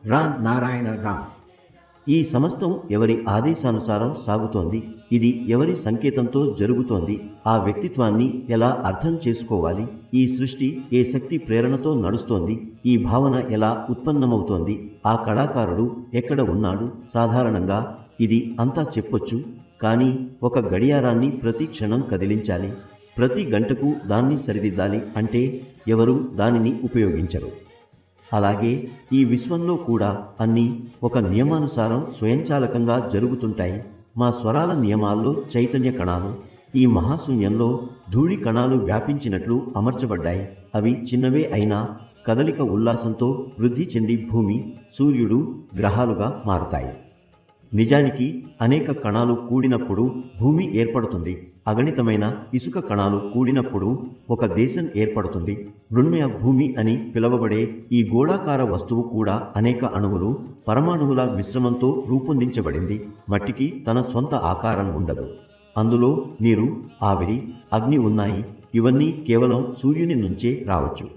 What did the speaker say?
రా నారాయణ రా. ఈ సమస్తం ఎవరి ఆదేశానుసారం సాగుతోంది? ఇది ఎవరి సంకేతంతో జరుగుతోంది? ఆ వ్యక్తిత్వాన్ని ఎలా అర్థం చేసుకోవాలి? ఈ సృష్టి ఏ శక్తి ప్రేరణతో నడుస్తోంది? ఈ భావన ఎలా ఉత్పన్నమవుతోంది? ఆ కళాకారుడు ఎక్కడ ఉన్నాడు? సాధారణంగా ఇది అంతా చెప్పొచ్చు, కానీ ఒక గడియారాన్ని ప్రతి క్షణం కదిలించాలి, ప్రతి గంటకు దాన్ని సరిదిద్దాలి అంటే ఎవరు దానిని ఉపయోగించరు. అలాగే ఈ విశ్వంలో కూడా అన్నీ ఒక నియమానుసారం స్వయంచాలకంగా జరుగుతుంటాయి. మా స్వరాల నియమాల్లో చైతన్య కణాలు ఈ మహాశూన్యంలో ధూళి కణాలు వ్యాపించినట్లు అమర్చబడ్డాయి. అవి చిన్నవే అయినా కదలిక ఉల్లాసంతో వృద్ధి చెంది భూమి, సూర్యుడు, గ్రహాలుగా మారుతాయి. నిజానికి అనేక కణాలు కూడినప్పుడు భూమి ఏర్పడుతుంది. అగణితమైన ఇసుక కణాలు కూడినప్పుడు ఒక దేశం ఏర్పడుతుంది. మృణ్మయ భూమి అని పిలువబడే ఈ గోళాకార వస్తువు కూడా అనేక అణువులు, పరమాణువుల మిశ్రమంతో రూపొందించబడింది. మట్టికి తన సొంత ఆకారం ఉండదు. అందులో నీరు, ఆవిరి, అగ్ని ఉన్నాయి. ఇవన్నీ కేవలం సూర్యుని నుంచే రావచ్చు.